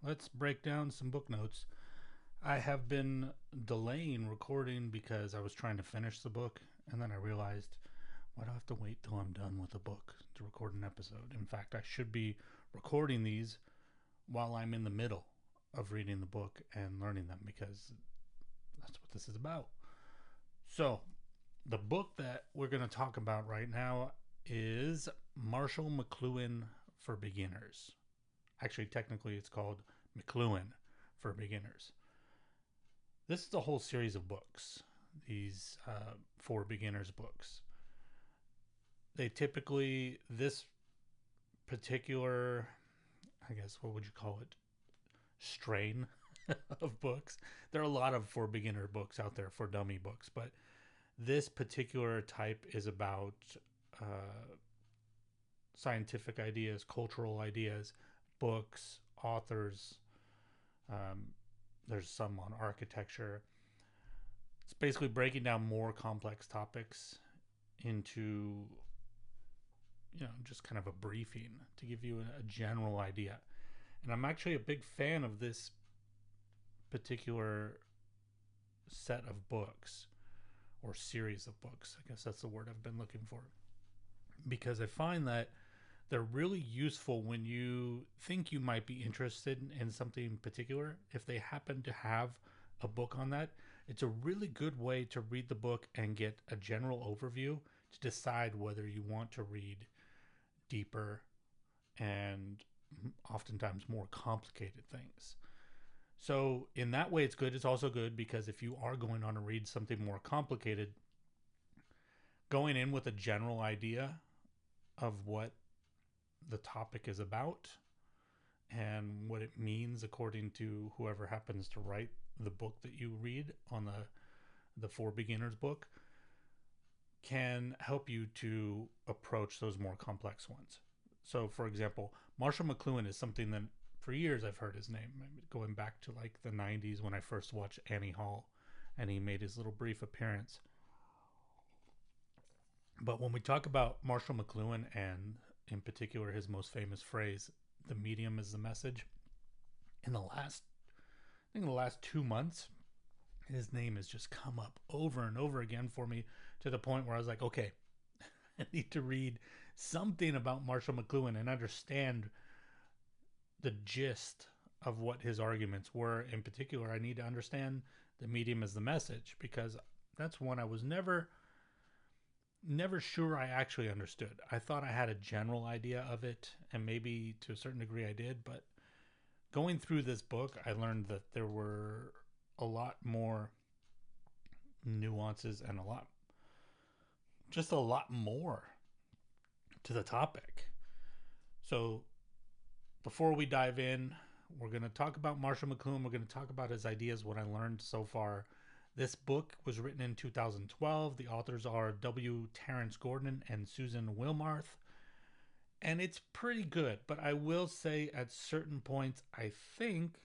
let's break down some book notes. I have been delaying recording because I was trying to finish the book, and then I realized, why do I have to wait till I'm done with the book to record an episode? In fact, I should be recording these while I'm in the middle of reading the book and learning them, because that's what this is about. So, the book that we're going to talk about right now is Marshall McLuhan for Beginners. Actually, technically, it's called McLuhan for Beginners. This is a whole series of books, these for beginners books. They typically, this particular, I guess, what would you call it, strain of books. There are a lot of for beginner books out there, for dummy books, but this particular type is about uh, scientific ideas, cultural ideas, books, authors. Um, there's some on architecture. It's basically breaking down more complex topics into, just kind of a briefing to give you a general idea. And I'm actually a big fan of this particular set of books, or series of books. I guess that's the word I've been looking for, because I find that they're really useful when you think you might be interested in something particular. If they happen to have a book on that, it's a really good way to read the book and get a general overview to decide whether you want to read deeper and oftentimes more complicated things. So, in that way, it's good. It's also good because if you are going on to read something more complicated, going in with a general idea of what the topic is about and what it means according to whoever happens to write the book that you read on the for beginners book, can help you to approach those more complex ones. So, for example, Marshall McLuhan is something that for years I've heard his name, going back to like the 90s when I first watched Annie Hall and he made his little brief appearance. But when we talk about Marshall McLuhan, and in particular his most famous phrase, the medium is the message, in the last 2 months, his name has just come up over and over again for me, to the point where I was like, okay, I need to read something about Marshall McLuhan and understand the gist of what his arguments were. In particular, I need to understand the medium as the message, because that's one I was never sure I actually understood. I thought I had a general idea of it, and maybe to a certain degree I did, but going through this book, I learned that there were a lot more nuances and a lot more to the topic. So before we dive in, we're going to talk about Marshall McLuhan. We're going to talk about his ideas, what I learned so far. This book was written in 2012. The authors are W. Terrence Gordon and Susan Wilmarth. And it's pretty good, but I will say at certain points, I think,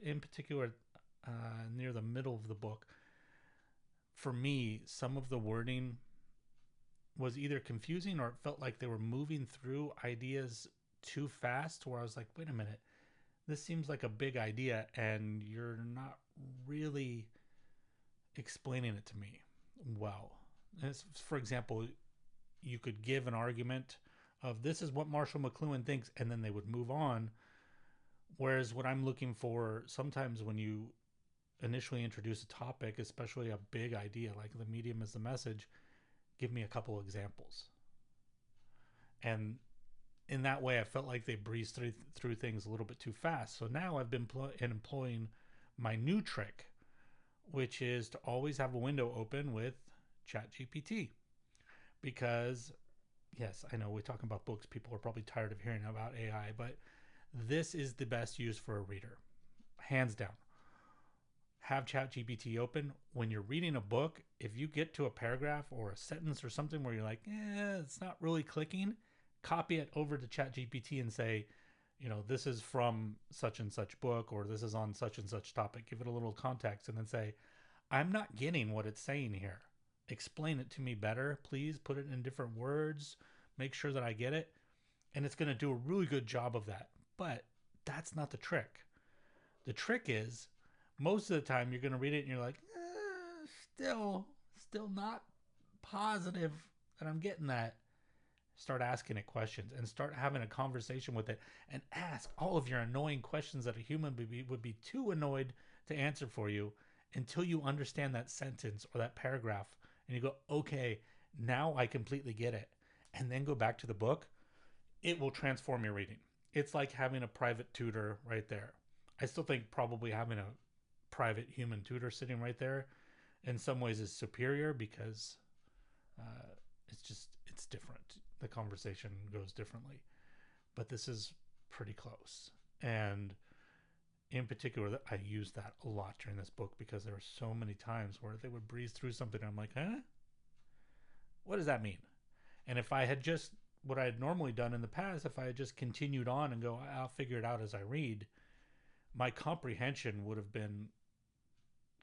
in particular, near the middle of the book, for me, some of the wording was either confusing, or it felt like they were moving through ideas too fast, where I was like, wait a minute, this seems like a big idea and you're not really explaining it to me well. For example, you could give an argument of, this is what Marshall McLuhan thinks, and then they would move on. Whereas what I'm looking for sometimes when you initially introduce a topic, especially a big idea like the medium is the message, give me a couple examples. And in that way, I felt like they breezed through things a little bit too fast. So now I've been employing my new trick, which is to always have a window open with ChatGPT. Because, yes, I know we're talking about books. People are probably tired of hearing about AI, but this is the best use for a reader, hands down. Have ChatGPT open. When you're reading a book, if you get to a paragraph or a sentence or something where you're like, it's not really clicking, copy it over to ChatGPT and say, this is from such and such book, or this is on such and such topic. Give it a little context and then say, I'm not getting what it's saying here. Explain it to me better. Please put it in different words. Make sure that I get it. And it's going to do a really good job of that. But That's not the trick. The trick is most of the time you're going to read it and you're like, still not positive that I'm getting that. Start asking it questions and start having a conversation with it, and ask all of your annoying questions that a human would be too annoyed to answer for you, until you understand that sentence or that paragraph and you go, okay, now I completely get it. And then go back to the book. It will transform your reading. It's like having a private tutor right there. I still think probably having a private human tutor sitting right there in some ways is superior, because it's different. The conversation goes differently, but this is pretty close. And in particular, I used that a lot during this book, because there were so many times where they would breeze through something and I'm like, huh? What does that mean? And if I had just, what I had normally done in the past, if I had just continued on and go, I'll figure it out as I read, my comprehension would have been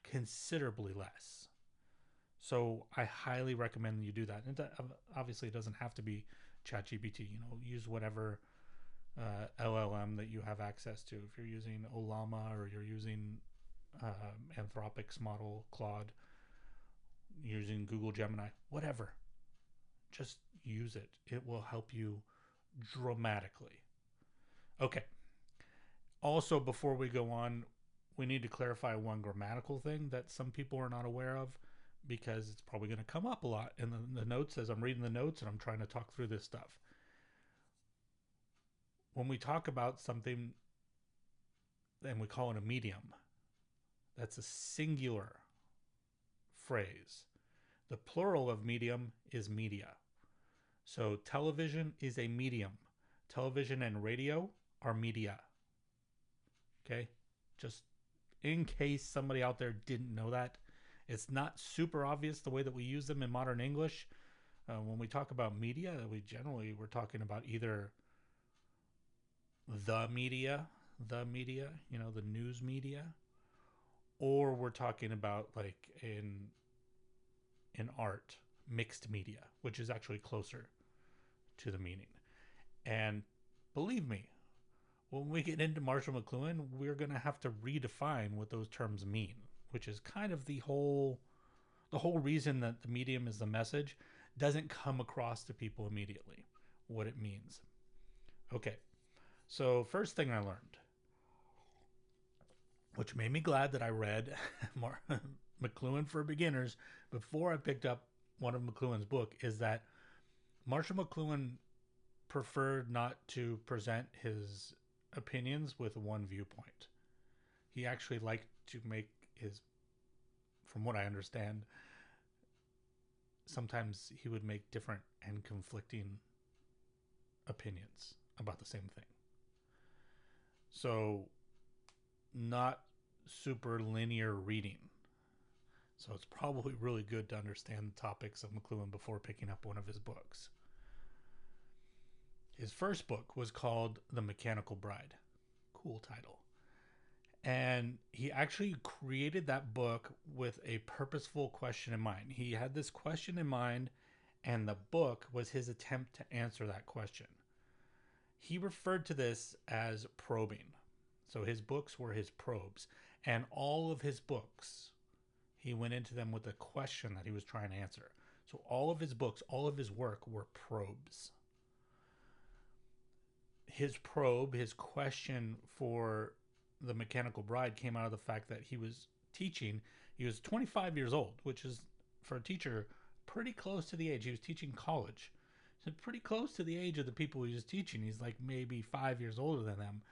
considerably less. So I highly recommend you do that. And obviously, it doesn't have to be ChatGPT. Use whatever LLM that you have access to. If you're using Olama, or you're using Anthropic's model, Claude, using Google Gemini, whatever, just use it. It will help you dramatically. Okay. Also, before we go on, we need to clarify one grammatical thing that some people are not aware of, because it's probably going to come up a lot in the notes as I'm reading the notes and I'm trying to talk through this stuff. When we talk about something and we call it a medium, that's a singular phrase. The plural of medium is media. So television is a medium. Television and radio are media. Okay? Just in case somebody out there didn't know that. It's not super obvious the way that we use them in modern English. When we talk about media, we're talking about either the media, the news media, or we're talking about, like, in art, mixed media, which is actually closer to the meaning. And believe me, when we get into Marshall McLuhan, we're going to have to redefine what those terms mean, which is kind of the whole reason that the medium is the message. Doesn't come across to people immediately what it means. Okay, so first thing I learned, which made me glad that I read McLuhan for Beginners before I picked up one of McLuhan's book, is that Marshall McLuhan preferred not to present his opinions with one viewpoint. He actually liked to make his, from what I understand, sometimes he would make different and conflicting opinions about the same thing. So, not super linear reading. So it's probably really good to understand the topics of McLuhan before picking up one of his books. His first book was called The Mechanical Bride. Cool title. And he actually created that book with a purposeful question in mind. He had this question in mind, and the book was his attempt to answer that question. He referred to this as probing. So his books were his probes. And all of his books, he went into them with a question that he was trying to answer. So all of his books, all of his work were probes. His probe, his question for The Mechanical Bride came out of the fact that he was teaching. He was 25 years old, which is, for a teacher, pretty close to the age. He was teaching college. So pretty close to the age of the people he was teaching. He's like maybe 5 years older than them.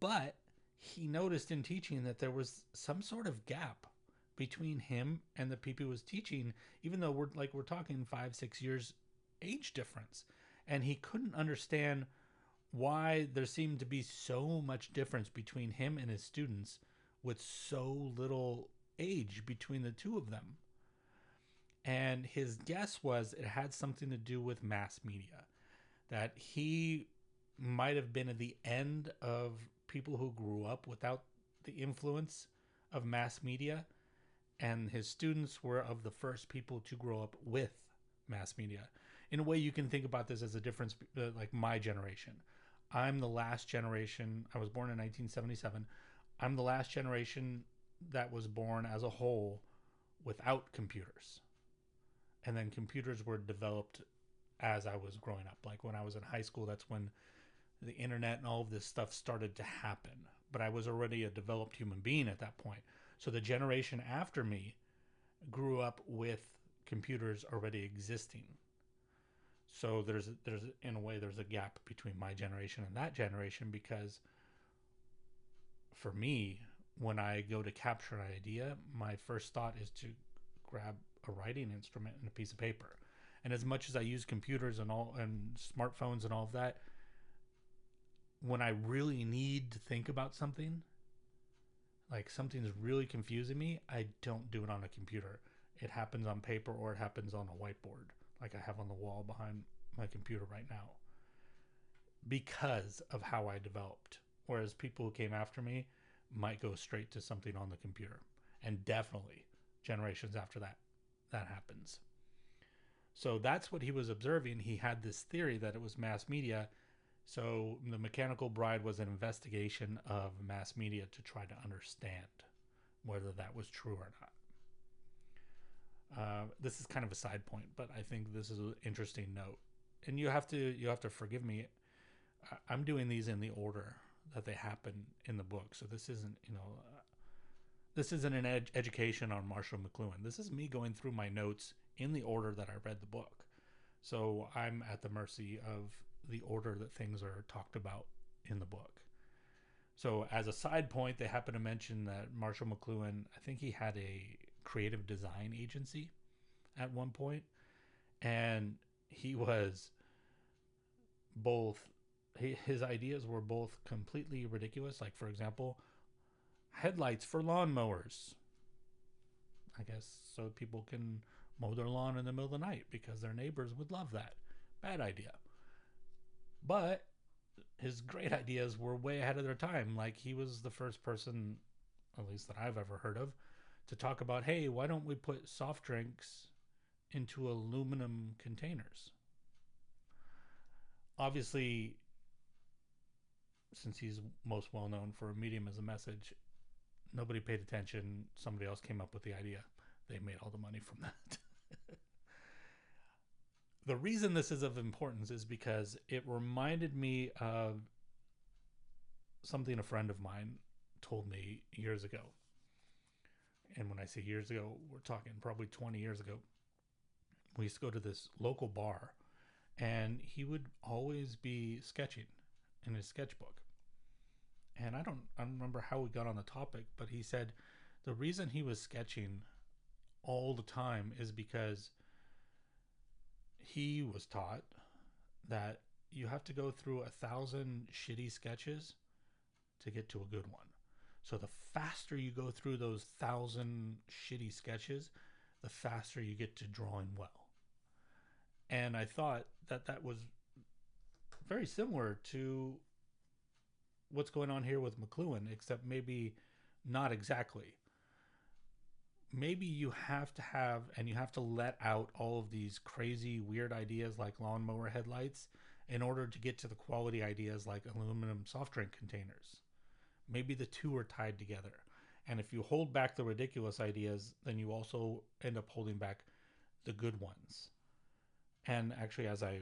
But he noticed in teaching that there was some sort of gap between him and the people he was teaching, even though we're talking 5-6 years age difference. And he couldn't understand why there seemed to be so much difference between him and his students with so little age between the two of them. And his guess was it had something to do with mass media, that he might have been at the end of people who grew up without the influence of mass media, and his students were of the first people to grow up with mass media. In a way, you can think about this as a difference, like my generation. I'm the last generation. I was born in 1977. I'm the last generation that was born as a whole without computers. And then computers were developed as I was growing up. Like when I was in high school, that's when the internet and all of this stuff started to happen. But I was already a developed human being at that point. So the generation after me grew up with computers already existing. So there's in a way there's a gap between my generation and that generation, because for me, when I go to capture an idea, my first thought is to grab a writing instrument and a piece of paper. And as much as I use computers and all and smartphones and all of that, when I really need to think about something, like something's really confusing me, I don't do it on a computer. It happens on paper or it happens on a whiteboard, like I have on the wall behind my computer right now, because of how I developed. Whereas people who came after me might go straight to something on the computer. And definitely generations after that, that happens. So that's what he was observing. He had this theory that it was mass media. So The Mechanical Bride was an investigation of mass media to try to understand whether that was true or not. This is kind of a side point, but I think this is an interesting note. And you have to forgive me. I'm doing these in the order that they happen in the book. So this isn't, this isn't an education on Marshall McLuhan. This is me going through my notes in the order that I read the book. So I'm at the mercy of the order that things are talked about in the book. So as a side point, they happen to mention that Marshall McLuhan, I think he had a creative design agency at one point, and he was both, his ideas were both completely ridiculous. Like, for example, headlights for lawnmowers, I guess, so people can mow their lawn in the middle of the night because their neighbors would love that. Bad idea. But his great ideas were way ahead of their time. Like, he was the first person, at least that I've ever heard of, to talk about, hey, why don't we put soft drinks into aluminum containers? Obviously, since he's most well known for a medium as a message, nobody paid attention. Somebody else came up with the idea. They made all the money from that. The reason this is of importance is because it reminded me of something a friend of mine told me years ago. And when I say years ago, we're talking probably 20 years ago. We used to go to this local bar, and he would always be sketching in his sketchbook. And I don't remember how we got on the topic, but he said the reason he was sketching all the time is because he was taught that you have to go through 1,000 shitty sketches to get to a good one. So the faster you go through those 1,000 shitty sketches, the faster you get to drawing well. And I thought that that was very similar to what's going on here with McLuhan, except maybe not exactly. Maybe you have to have, and you have to let out all of these crazy, weird ideas like lawnmower headlights in order to get to the quality ideas like aluminum soft drink containers. Maybe the two are tied together. And if you hold back the ridiculous ideas, then you also end up holding back the good ones. And actually, as I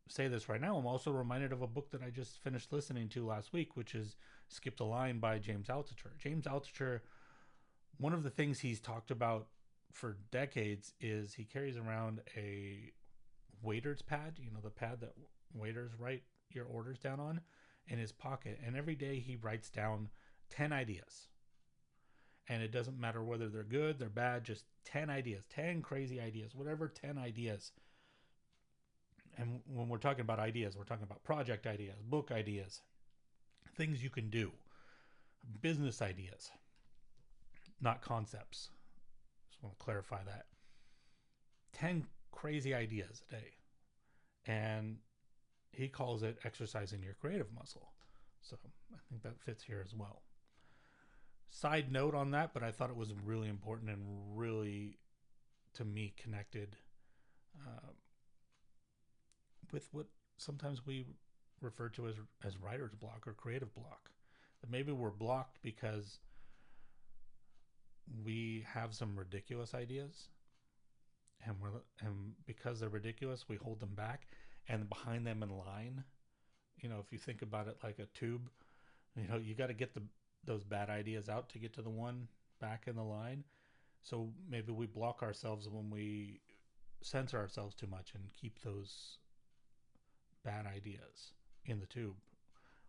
say this right now, I'm also reminded of a book that I just finished listening to last week, which is Skip the Line by James Altucher. James Altucher, one of the things he's talked about for decades is he carries around a waiter's pad, the pad that waiters write your orders down on, in his pocket. And every day he writes down 10 ideas. And it doesn't matter whether they're good, they're bad, just 10 ideas, 10 crazy ideas, whatever 10 ideas. And when we're talking about ideas, we're talking about project ideas, book ideas, things you can do, business ideas, not concepts. Just want to clarify that. 10 crazy ideas a day. And he calls it exercising your creative muscle. So I think that fits here as well. Side note on that, but I thought it was really important and really, to me, connected with what sometimes we referred to as writer's block or creative block. That maybe we're blocked because we have some ridiculous ideas, and because they're ridiculous, we hold them back, and behind them in line, if you think about it like a tube, you got to get those bad ideas out to get to the one back in the line. So maybe we block ourselves when we censor ourselves too much and keep those bad ideas in the tube,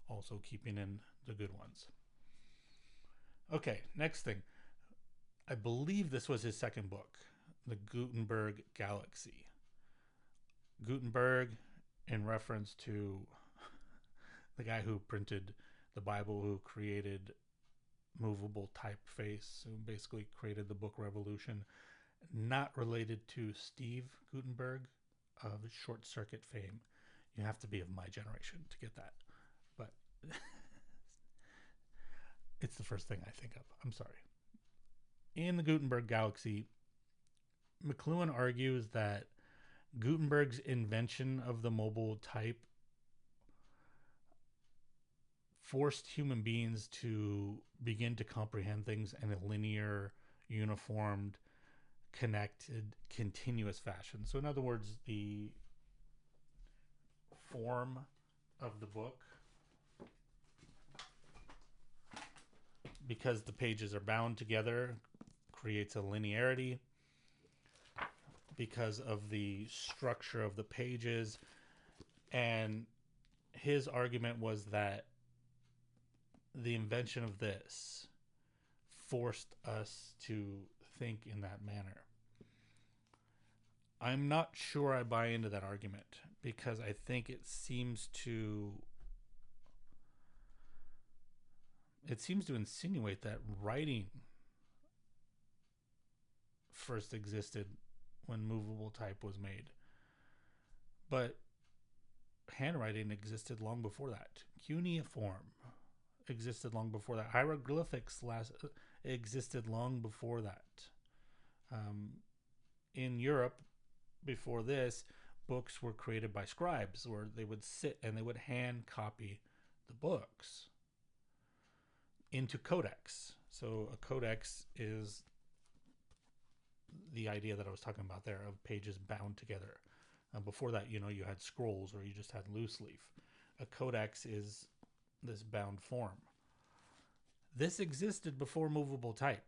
also keeping in the good ones. Okay, next thing. I believe this was his second book, The Gutenberg Galaxy. Gutenberg, in reference to the guy who printed the Bible, who created movable typeface, who basically created the book revolution, not related to Steve Gutenberg of Short Circuit fame. You have to be of my generation to get that. But it's the first thing I think of. I'm sorry. In the Gutenberg Galaxy, McLuhan argues that Gutenberg's invention of the mobile type forced human beings to begin to comprehend things in a linear, uniformed, connected, continuous fashion. So in other words, the form of the book, because the pages are bound together, creates a linearity. Because of the structure of the pages. And his argument was that the invention of this forced us to think in that manner. I'm not sure I buy into that argument, because I think it seems to insinuate that writing first existed when movable type was made. But handwriting existed long before that. Cuneiform existed long before that. Hieroglyphics existed long before that. In Europe, before this, books were created by scribes, where they would sit and they would hand copy the books into codex. So a codex is the idea that I was talking about there, of pages bound together. Before that, you had scrolls, or you just had loose leaf. A codex is this bound form. This existed before movable type.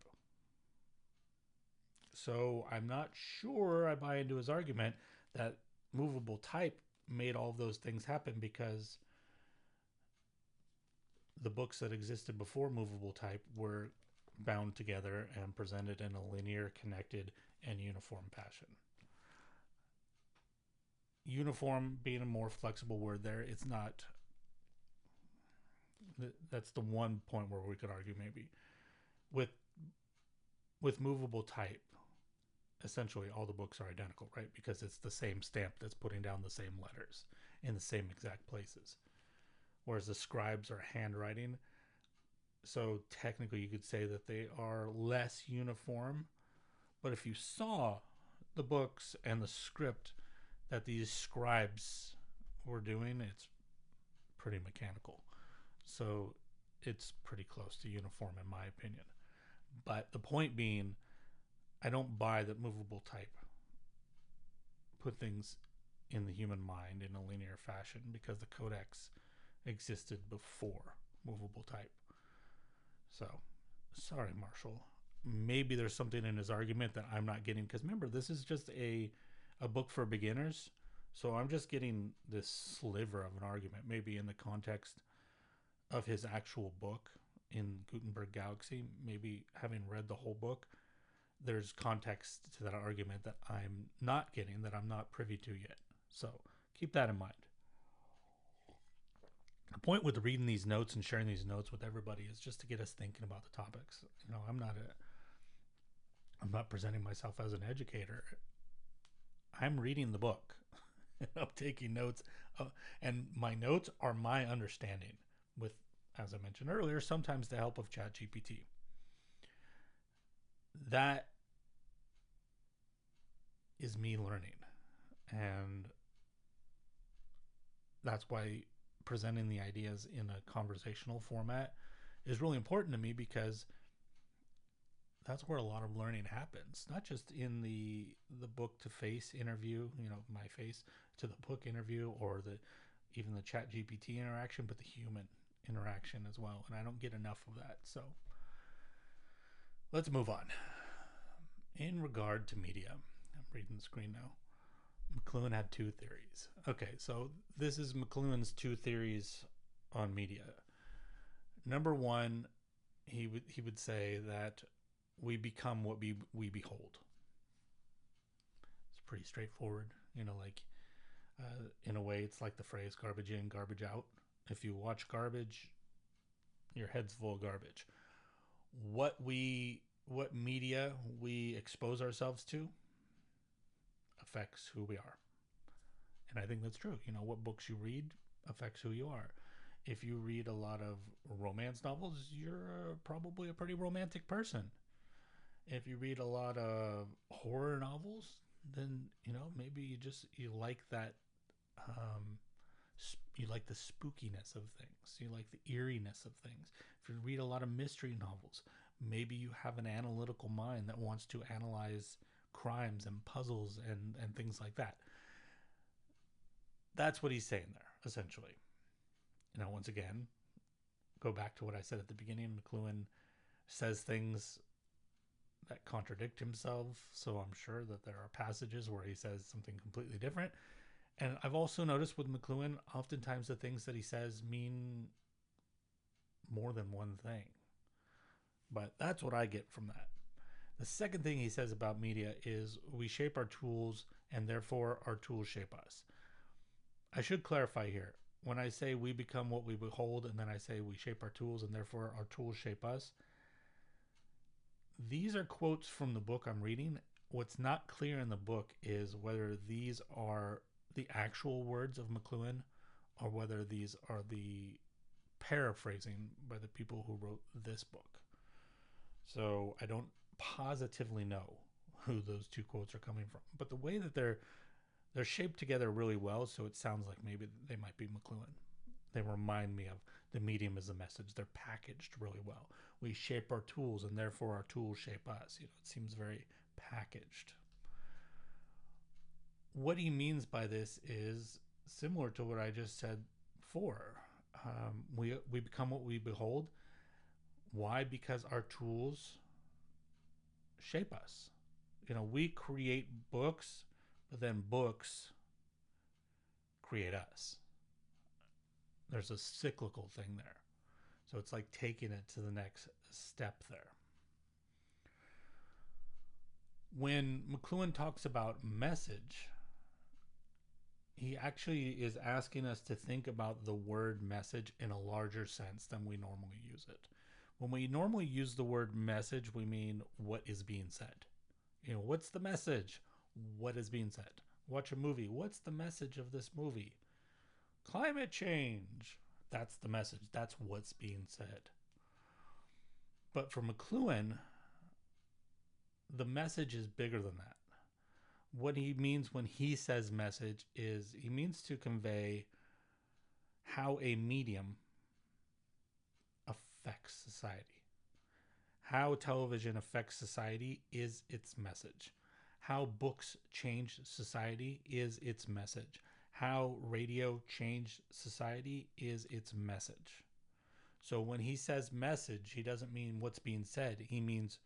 So I'm not sure I buy into his argument that movable type made all of those things happen, because the books that existed before movable type were bound together and presented in a linear, connected, and uniform fashion. Uniform being a more flexible word there. It's not. That's the one point where we could argue maybe. With movable type, essentially all the books are identical, right? Because it's the same stamp that's putting down the same letters in the same exact places. Whereas the scribes are handwriting. So technically you could say that they are less uniform. But if you saw the books and the script that these scribes were doing, it's pretty mechanical. So it's pretty close to uniform in my opinion. But the point being, I don't buy that movable type put things in the human mind in a linear fashion, because the codex existed before movable type. So, sorry, Marshall. Maybe there's something in his argument that I'm not getting, because remember, this is just a book for beginners. So I'm just getting this sliver of an argument, maybe in the context of his actual book in Gutenberg Galaxy. Maybe having read the whole book, there's context to that argument that I'm not getting, that I'm not privy to yet. So keep that in mind. The point with reading these notes and sharing these notes with everybody is just to get us thinking about the topics. I'm not presenting myself as an educator. I'm reading the book. I'm taking notes, and my notes are my understanding, with, as I mentioned earlier, sometimes the help of ChatGPT. That is me learning, and that's why presenting the ideas in a conversational format is really important to me, because that's where a lot of learning happens. Not just in the book to face interview, my face to the book interview, or the even the chat GPT interaction, but the human interaction as well. And I don't get enough of that. So let's move on. In regard to media, I'm reading the screen now. McLuhan had two theories. Okay, so this is McLuhan's two theories on media. Number one, he would say that we become what we behold. It's pretty straightforward. In a way, it's like the phrase "garbage in, garbage out." If you watch garbage, your head's full of garbage. What media we expose ourselves to affects who we are. And I think that's true. What books you read affects who you are. If you read a lot of romance novels, you're probably a pretty romantic person. If you read a lot of horror novels, then maybe you like that. You like the spookiness of things. You like the eeriness of things. If you read a lot of mystery novels, maybe you have an analytical mind that wants to analyze crimes and puzzles and things like that. That's what he's saying there, essentially. Once again, go back to what I said at the beginning. McLuhan says things that contradict himself, so I'm sure that there are passages where he says something completely different. And I've also noticed with McLuhan, oftentimes the things that he says mean more than one thing. But that's what I get from that. The second thing he says about media is we shape our tools, and therefore our tools shape us. I should clarify here. When I say we become what we behold, and then I say we shape our tools, and therefore our tools shape us, these are quotes from the book I'm reading. What's not clear in the book is whether these are the actual words of McLuhan or whether these are the paraphrasing by the people who wrote this book. So I don't positively know who those two quotes are coming from. But the way that they're shaped together really well, so it sounds like maybe they might be McLuhan. They remind me of the medium as a message. They're packaged really well. We shape our tools, and therefore our tools shape us. It seems very packaged. What he means by this is similar to what I just said before. We become what we behold. Why? Because our tools shape us. We create books, but then books create us. There's a cyclical thing there. So it's like taking it to the next step there. When McLuhan talks about message, he actually is asking us to think about the word message in a larger sense than we normally use it. When we normally use the word message, we mean what is being said. What's the message? What is being said? Watch a movie. What's the message of this movie? Climate change. That's the message. That's what's being said. But for McLuhan, the message is bigger than that. What he means when he says message is he means to convey how a medium affects society. How television affects society is its message. How books change society is its message. How radio changed society is its message. So when he says message, he doesn't mean what's being said. He means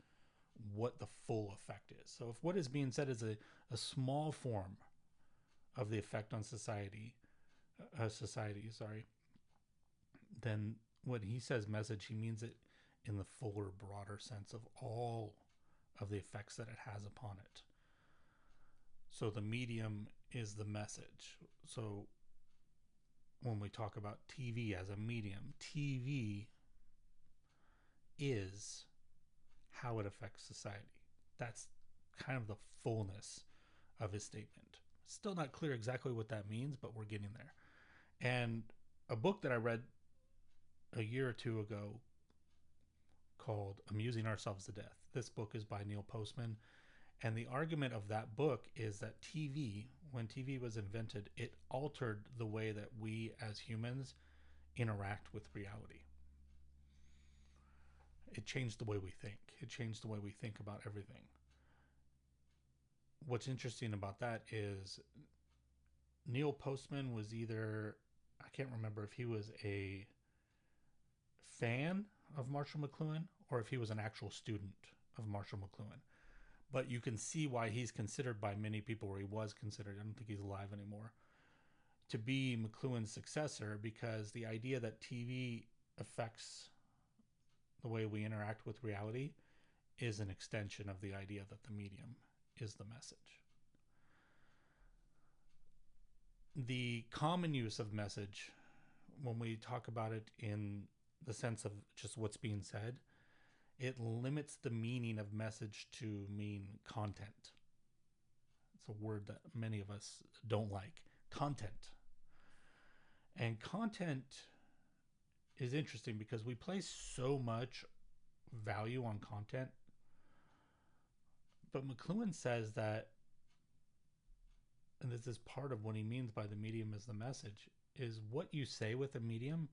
what the full effect is. So if what is being said is a small form of the effect on society, then when he says message, he means it in the fuller, broader sense of all of the effects that it has upon it. So the medium is the message. So when we talk about TV as a medium, TV is how it affects society. That's kind of the fullness of his statement. Still not clear exactly what that means, but we're getting there. And a book that I read a year or two ago called Amusing Ourselves to Death. This book is by Neil Postman. And the argument of that book is that TV, when TV was invented, it altered the way that we as humans interact with reality. It changed the way we think. It changed the way we think about everything. What's interesting about that is Neil Postman was either, I can't remember if he was a fan of Marshall McLuhan or if he was an actual student of Marshall McLuhan. But you can see why he's considered by many people, or he was considered, I don't think he's alive anymore, to be McLuhan's successor, because the idea that TV affects the way we interact with reality is an extension of the idea that the medium is the message. The common use of message, when we talk about it in the sense of just what's being said, it limits the meaning of message to mean content. It's a word that many of us don't like. Content. And content is interesting because we place so much value on content. But McLuhan says that, and this is part of what he means by the medium as the message, is what you say with a medium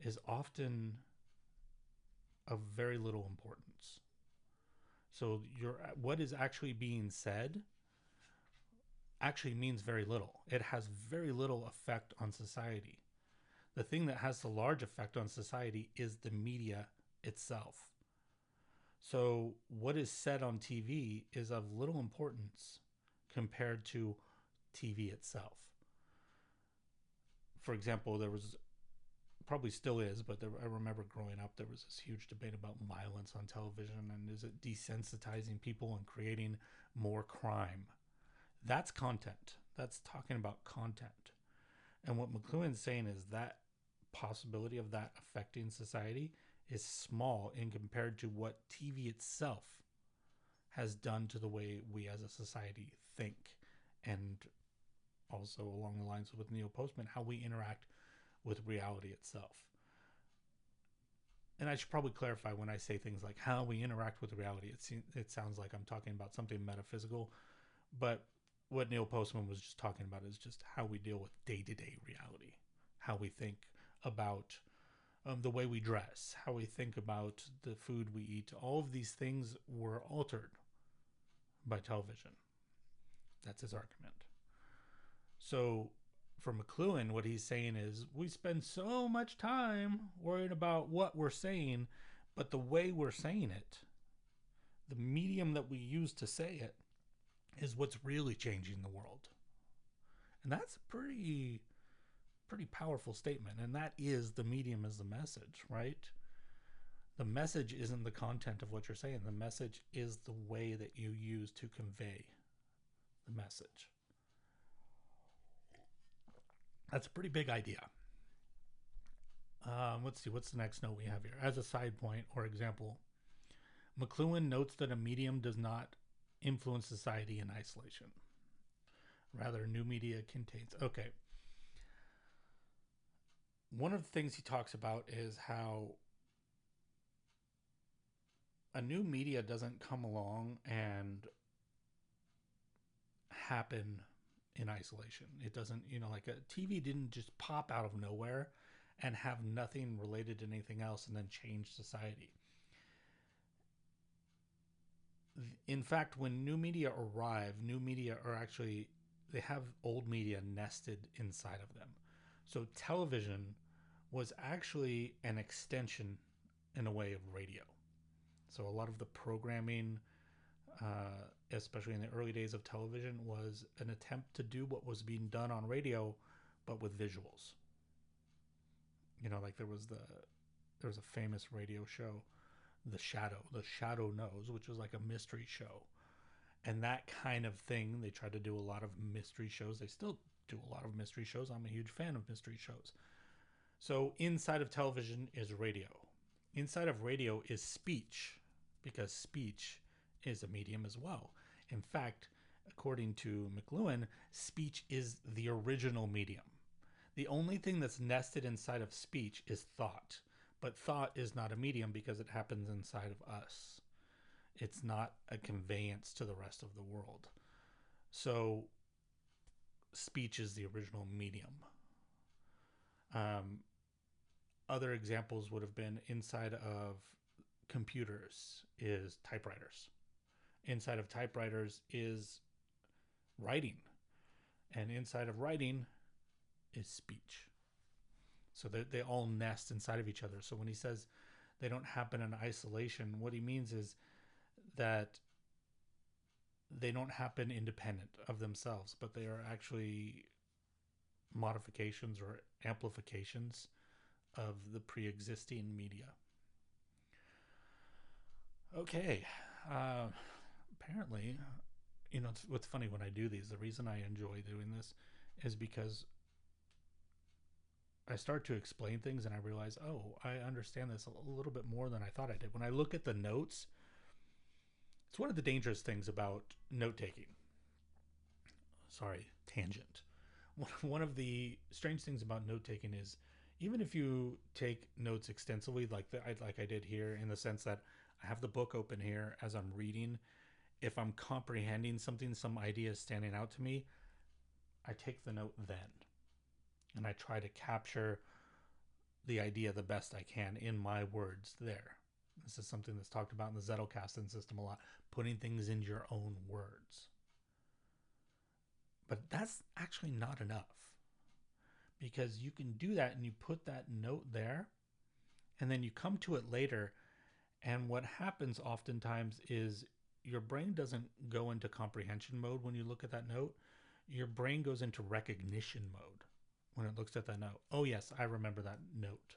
is often of very little importance. So what is actually being said actually means very little. It has very little effect on society. The thing that has the large effect on society is the media itself. So what is said on TV is of little importance compared to TV itself. For example, there was, probably still is, but I remember growing up, there was this huge debate about violence on television, and is it desensitizing people and creating more crime? That's content. That's talking about content. And what McLuhan's saying is that possibility of that affecting society is small in compared to what TV itself has done to the way we as a society think, and also along the lines with Neil Postman, how we interact with reality itself. And I should probably clarify when I say things like how we interact with reality, it sounds like I'm talking about something metaphysical, but what Neil Postman was just talking about is just how we deal with day-to-day reality, how we think about the way we dress, how we think about the food we eat. All of these things were altered by television. That's his argument. So for McLuhan, what he's saying is we spend so much time worrying about what we're saying, but the way we're saying it, the medium that we use to say it, is what's really changing the world. And that's a pretty powerful statement. And that is the medium as the message, right? The message isn't the content of what you're saying. The message is the way that you use to convey the message. That's a pretty big idea. Let's see, what's the next note we have here? As a side point or example, McLuhan notes that a medium does not influence society in isolation. Rather, new media contains... Okay. One of the things he talks about is how a new media doesn't come along and happen in isolation. It doesn't, like a TV didn't just pop out of nowhere and have nothing related to anything else and then change society. In fact, when new media arrive, new media are actually, they have old media nested inside of them. So television was actually an extension in a way of radio. So a lot of the programming, especially in the early days of television, was an attempt to do what was being done on radio, but with visuals. Like there was a famous radio show, The Shadow Knows, which was like a mystery show. And that kind of thing, they tried to do a lot of mystery shows. They still do a lot of mystery shows. I'm a huge fan of mystery shows. So inside of television is radio. Inside of radio is speech, because speech is a medium as well. In fact, according to McLuhan, speech is the original medium. The only thing that's nested inside of speech is thought. But thought is not a medium because it happens inside of us. It's not a conveyance to the rest of the world. So speech is the original medium. Other examples would have been inside of computers is typewriters. Inside of typewriters is writing. And inside of writing is speech. So they all nest inside of each other. So when he says they don't happen in isolation, what he means is that they don't happen independent of themselves, but they are actually modifications or amplifications of the pre-existing media. Okay. Uh, Apparently, what's funny when I do these, the reason I enjoy doing this is because I start to explain things and I realize, oh, I understand this a little bit more than I thought I did. When I look at the notes, it's one of the dangerous things about note taking. Sorry, tangent. One of the strange things about note taking is even if you take notes extensively, like I did here, in the sense that I have the book open here as I'm reading, if I'm comprehending something, some idea is standing out to me, I take the note then. And I try to capture the idea the best I can in my words there. This is something that's talked about in the Zettelkasten system a lot, putting things into your own words. But that's actually not enough, because you can do that and you put that note there and then you come to it later, and what happens oftentimes is your brain doesn't go into comprehension mode when you look at that note. Your brain goes into recognition mode when it looks at that note. Oh yes, I remember that note.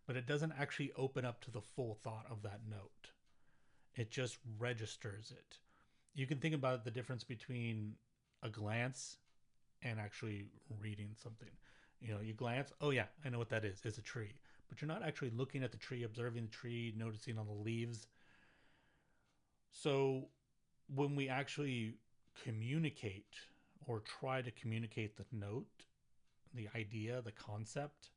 But it doesn't actually open up to the full thought of that note. It just registers it. You can think about the difference between a glance and actually reading something. You glance, oh yeah, I know what that is. It's a tree. But you're not actually looking at the tree, observing the tree, noticing all the leaves. So when we actually communicate or try to communicate the note, the idea, the concept,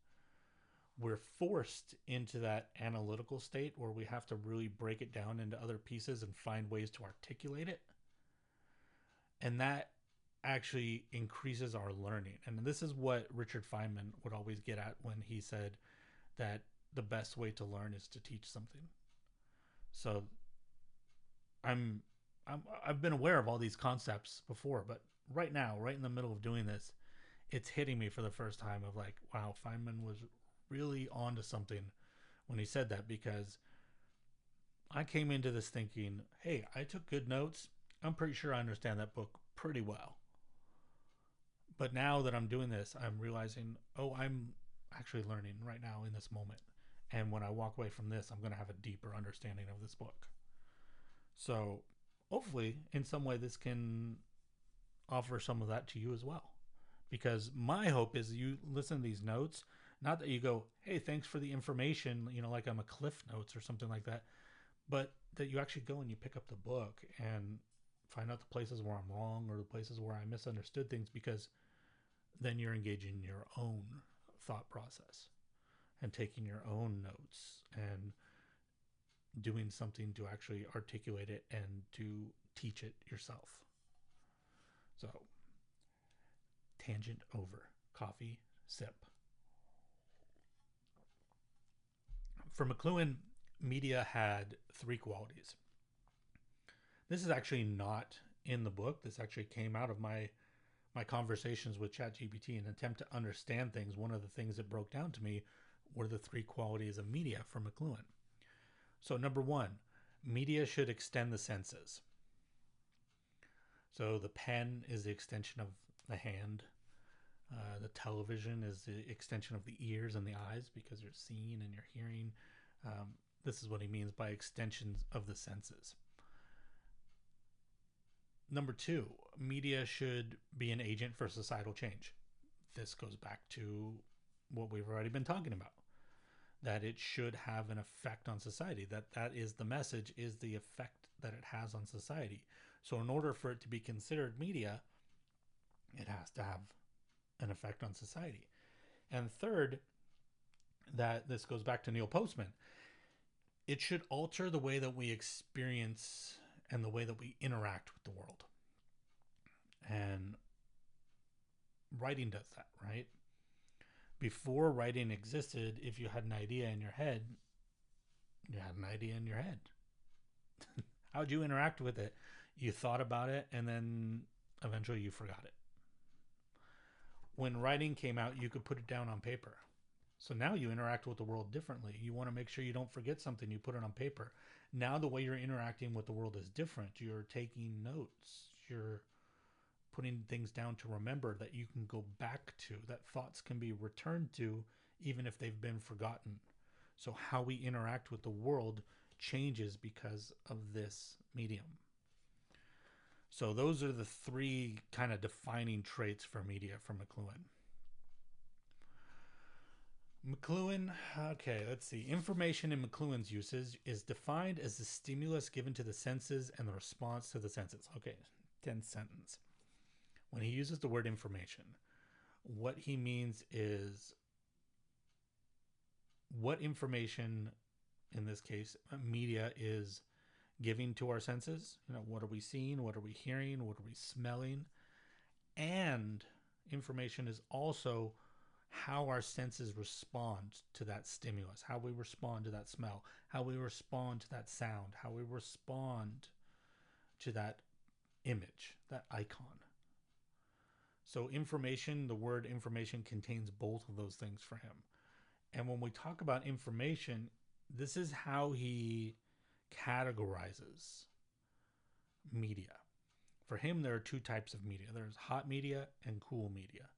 we're forced into that analytical state where we have to really break it down into other pieces and find ways to articulate it. And that actually increases our learning. And this is what Richard Feynman would always get at when he said that the best way to learn is to teach something. So I've been aware of all these concepts before, but right now, right in the middle of doing this, it's hitting me for the first time of like, wow, Feynman was really onto something when he said that, because I came into this thinking, hey, I took good notes. I'm pretty sure I understand that book pretty well. But now that I'm doing this, I'm realizing, oh, I'm actually learning right now in this moment. And when I walk away from this, I'm going to have a deeper understanding of this book. So hopefully, in some way, this can offer some of that to you as well. Because my hope is you listen to these notes, not that you go, hey, thanks for the information, like I'm a Cliff Notes or something like that, but that you actually go and you pick up the book and find out the places where I'm wrong or the places where I misunderstood things, because then you're engaging in your own thought process and taking your own notes and doing something to actually articulate it and to teach it yourself. So, tangent over. Coffee, sip. For McLuhan, media had 3 qualities. This is actually not in the book. This actually came out of my conversations with ChatGPT in an attempt to understand things. One of the things that broke down to me were the 3 qualities of media for McLuhan. So number 1, media should extend the senses. So the pen is the extension of the hand. The television is the extension of the ears and the eyes, because you're seeing and you're hearing. This is what he means by extensions of the senses. Number 2, media should be an agent for societal change. This goes back to what we've already been talking about, that it should have an effect on society, that is the message, is the effect that it has on society. So in order for it to be considered media, it has to have an effect on society. And third, that this goes back to Neil Postman, it should alter the way that we experience and the way that we interact with the world. And writing does that, right? Before writing existed, if you had an idea in your head, you had an idea in your head. How'd you interact with it? You thought about it, and then eventually you forgot it. When writing came out, you could put it down on paper. So now you interact with the world differently. You want to make sure you don't forget something, you put it on paper. Now the way you're interacting with the world is different. You're taking notes. You're putting things down to remember that you can go back to, that thoughts can be returned to, even if they've been forgotten. So how we interact with the world changes because of this medium. So those are the three kind of defining traits for media from McLuhan. Okay, let's see. Information in McLuhan's uses is defined as the stimulus given to the senses and the response to the senses. Okay, 10th sentence. When he uses the word information, what he means is what information, in this case, media is giving to our senses. What are we seeing? What are we hearing? What are we smelling? And information is also how our senses respond to that stimulus, how we respond to that smell, how we respond to that sound, how we respond to that image, that icon. So information, the word information contains both of those things for him. And when we talk about information, this is how he categorizes media. For him, there are two types of media. There's hot media and cool media.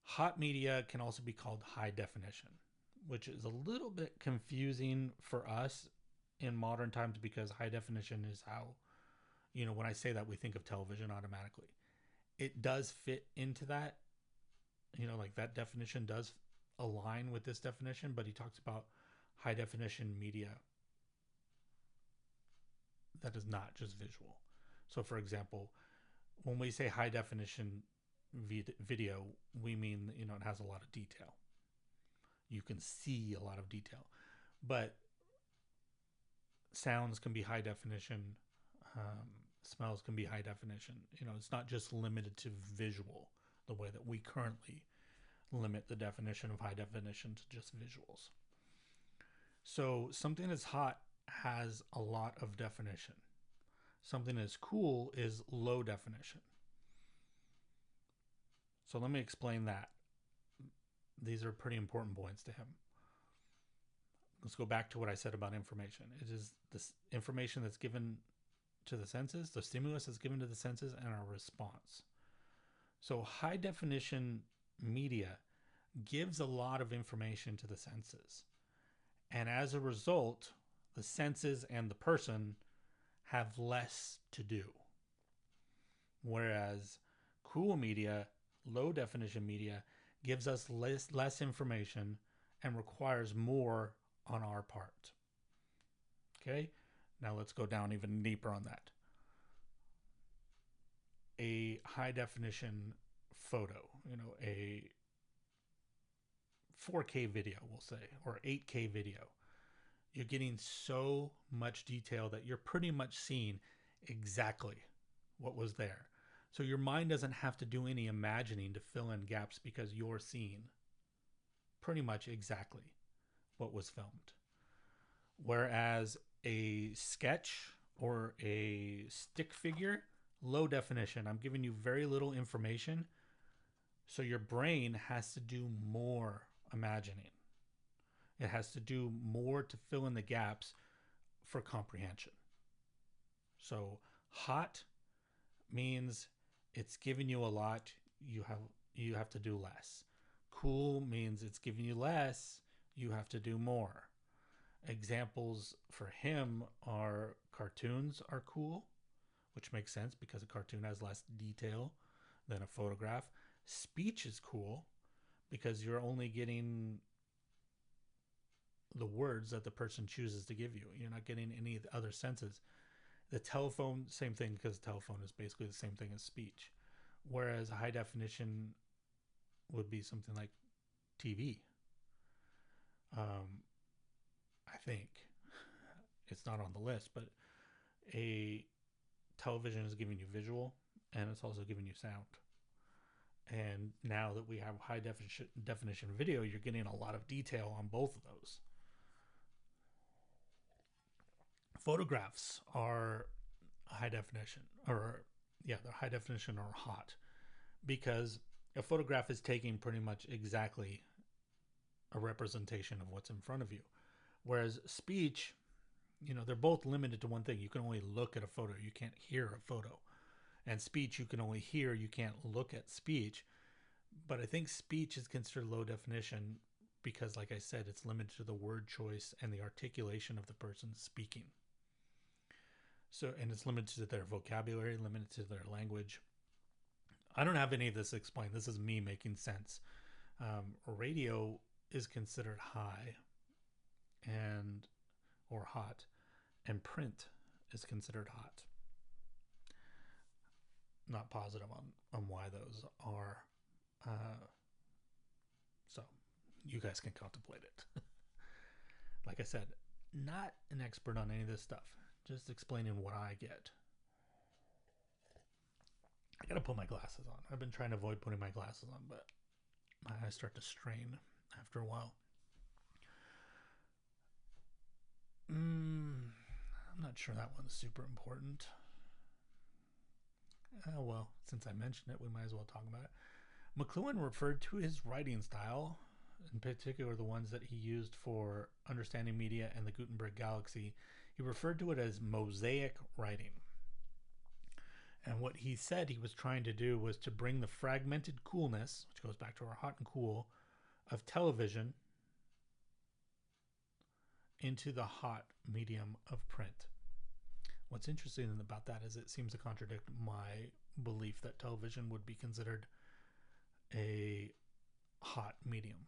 Hot media can also be called high definition, which is a little bit confusing for us in modern times because high definition is how, when I say that, we think of television automatically. It does fit into that, like that definition does align with this definition, but he talks about high definition media that is not just visual. So for example, when we say high definition video, we mean, it has a lot of detail. You can see a lot of detail, but sounds can be high definition. Smells can be high definition. It's not just limited to visual the way that we currently limit the definition of high definition to just visuals. So something that's hot has a lot of definition. Something that's cool is low definition. So let me explain that. These are pretty important points to him. Let's go back to what I said about information. It is this information that's given to the senses, the stimulus that's given to the senses, and our response. So high definition media gives a lot of information to the senses. And as a result, the senses and the person have less to do. Whereas cool media, low definition media, gives us less information and requires more on our part. Okay, now let's go down even deeper on that. A high definition photo, a 4K video, we'll say, or 8K video. You're getting so much detail that you're pretty much seeing exactly what was there. So your mind doesn't have to do any imagining to fill in gaps because you're seeing pretty much exactly what was filmed. Whereas a sketch or a stick figure, low definition, I'm giving you very little information. So your brain has to do more imagining. It has to do more to fill in the gaps for comprehension. So hot means it's giving you a lot, you have to do less. Cool means it's giving you less, you have to do more. Examples for him are cartoons are cool, which makes sense because a cartoon has less detail than a photograph. Speech is cool because you're only getting the words that the person chooses to give you. You're not getting any of the other senses. The telephone, same thing, because the telephone is basically the same thing as speech. Whereas high definition would be something like TV. I think it's not on the list, but a television is giving you visual and it's also giving you sound. And now that we have high definition video, you're getting a lot of detail on both of those. Photographs are high definition, or yeah, they're high definition or hot, because a photograph is taking pretty much exactly a representation of what's in front of you. Whereas speech, they're both limited to one thing. You can only look at a photo, you can't hear a photo. And speech, you can only hear, you can't look at speech. But I think speech is considered low definition because, like I said, it's limited to the word choice and the articulation of the person speaking. So, and it's limited to their vocabulary, limited to their language. I don't have any of this explained. This is me making sense. Radio is considered high or hot, and print is considered hot. Not positive on why those are. So you guys can contemplate it. Like I said, not an expert on any of this stuff. Just explaining what I get. I gotta put my glasses on. I've been trying to avoid putting my glasses on, but my eyes start to strain after a while. I'm not sure that one's super important. Well, since I mentioned it, we might as well talk about it. McLuhan referred to his writing style, in particular the ones that he used for understanding media and the Gutenberg galaxy. He referred to it as mosaic writing. And what he said he was trying to do was to bring the fragmented coolness, which goes back to our hot and cool, of television into the hot medium of print. What's interesting about that is it seems to contradict my belief that television would be considered a hot medium,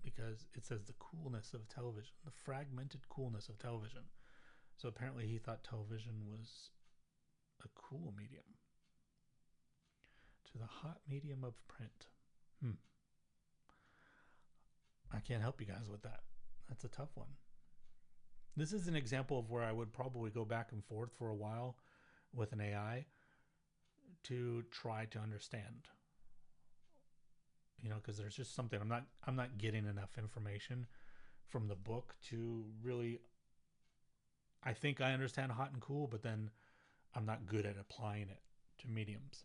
because it says the coolness of television, the fragmented coolness of television. So apparently he thought television was a cool medium to the hot medium of print. I can't help you guys with that. That's a tough one. This is an example of where I would probably go back and forth for a while with an AI to try to understand. Because there's just something I'm not getting enough information from the book to really. I think I understand hot and cool, but then I'm not good at applying it to mediums.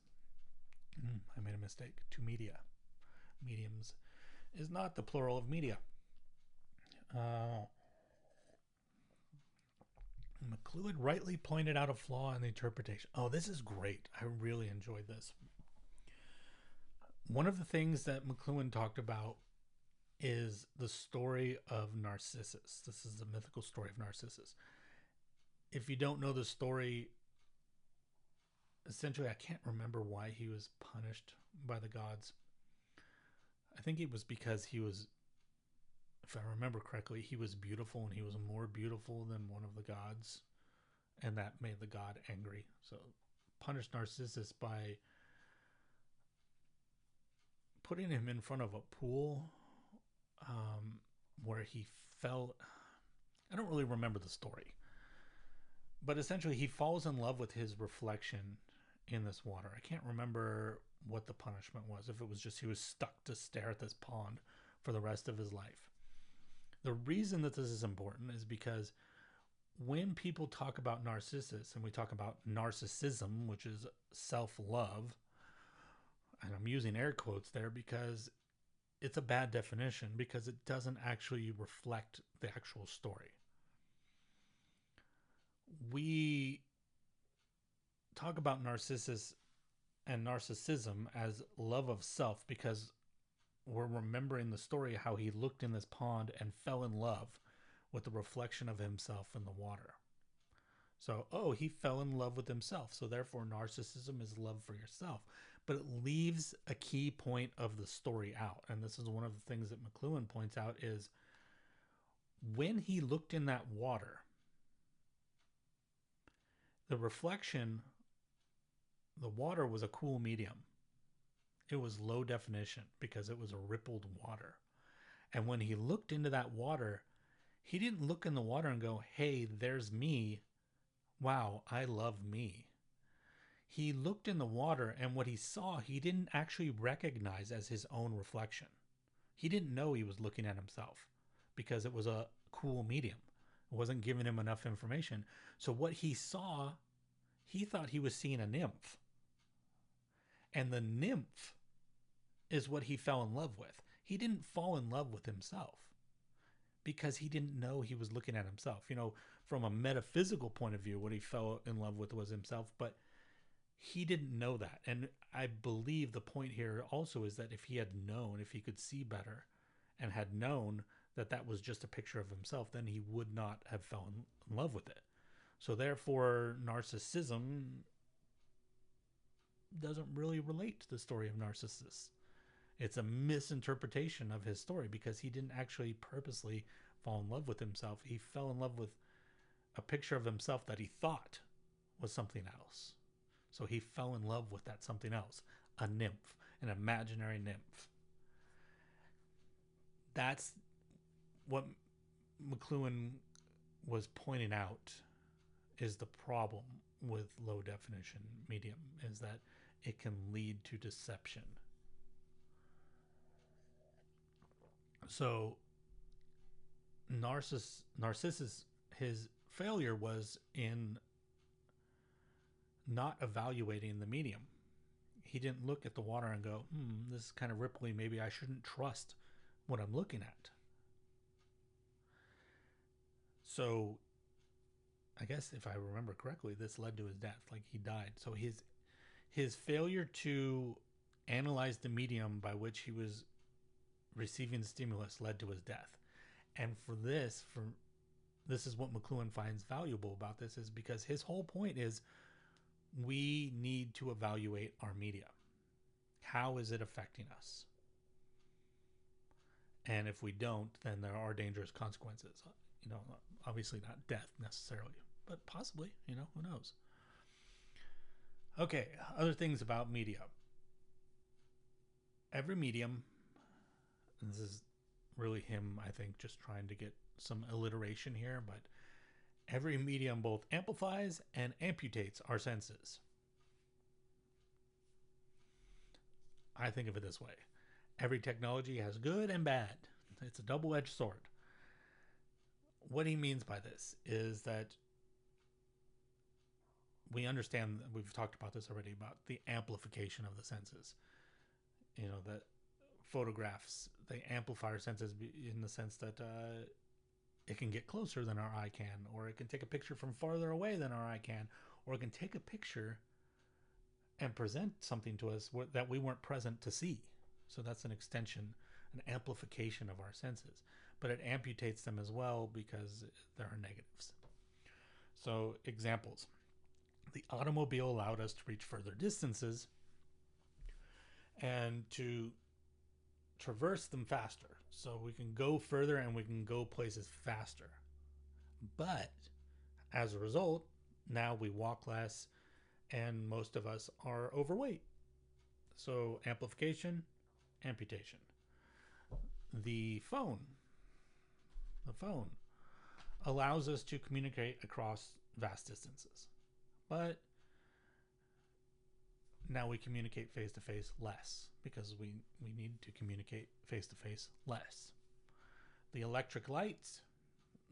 I made a mistake. To media. Mediums is not the plural of media. McLuhan rightly pointed out a flaw in the interpretation. Oh, this is great. I really enjoyed this. One of the things that McLuhan talked about is the story of Narcissus. This is the mythical story of Narcissus. If you don't know the story, essentially, I can't remember why he was punished by the gods. I think it was because he was, if I remember correctly, he was beautiful and he was more beautiful than one of the gods. And that made the god angry. So punished Narcissus by putting him in front of a pool where he fell. I don't really remember the story. But essentially, he falls in love with his reflection in this water. I can't remember what the punishment was. If it was just he was stuck to stare at this pond for the rest of his life. The reason that this is important is because when people talk about Narcissus and we talk about narcissism, which is self-love, and I'm using air quotes there because it's a bad definition because it doesn't actually reflect the actual story. We talk about Narcissus and narcissism as love of self because we're remembering the story how he looked in this pond and fell in love with the reflection of himself in the water. So, he fell in love with himself. So therefore, narcissism is love for yourself. But it leaves a key point of the story out. And this is one of the things that McLuhan points out is when he looked in that water, the reflection, the water was a cool medium. It was low definition because it was a rippled water. And when he looked into that water, he didn't look in the water and go, hey, there's me. Wow, I love me. He looked in the water, and what he saw, he didn't actually recognize as his own reflection. He didn't know he was looking at himself because it was a cool medium. It wasn't giving him enough information. So what he saw, he thought he was seeing a nymph. And the nymph is what he fell in love with. He didn't fall in love with himself because he didn't know he was looking at himself. You know, from a metaphysical point of view, what he fell in love with was himself, but he didn't know that. And I believe the point here also is that if he had known, if he could see better and had known that that was just a picture of himself, then he would not have fallen in love with it. So therefore, narcissism doesn't really relate to the story of Narcissus. It's a misinterpretation of his story because he didn't actually purposely fall in love with himself. He fell in love with a picture of himself that he thought was something else. So he fell in love with that something else, a nymph, an imaginary nymph. That's what McLuhan was pointing out is the problem with low definition medium, is that it can lead to deception. So Narcissus, his failure was in not evaluating the medium. He didn't look at the water and go, this is kind of ripply. Maybe I shouldn't trust what I'm looking at. So I guess if I remember correctly, this led to his death. Like, he died. So his failure to analyze the medium by which he was receiving the stimulus led to his death. And this is what McLuhan finds valuable about this, is because his whole point is we need to evaluate our media. How is it affecting us? And if we don't, then there are dangerous consequences. You know, obviously not death necessarily, but possibly, you know, who knows? Okay, other things about media. Every medium, and this is really him, I think, just trying to get some alliteration here, but every medium both amplifies and amputates our senses. I think of it this way. Every technology has good and bad. It's a double-edged sword. What he means by this is that we understand, we've talked about this already, about the amplification of the senses. You know, that photographs, they amplify our senses in the sense that it can get closer than our eye can, or it can take a picture from farther away than our eye can, or it can take a picture and present something to us that we weren't present to see. So that's an extension, an amplification of our senses. But it amputates them as well because there are negatives. So examples. The automobile allowed us to reach further distances and to traverse them faster. So we can go further and we can go places faster. But as a result, now we walk less and most of us are overweight. So amplification, amputation. The phone allows us to communicate across vast distances. But now we communicate face-to-face less because we need to communicate face-to-face less. The electric lights,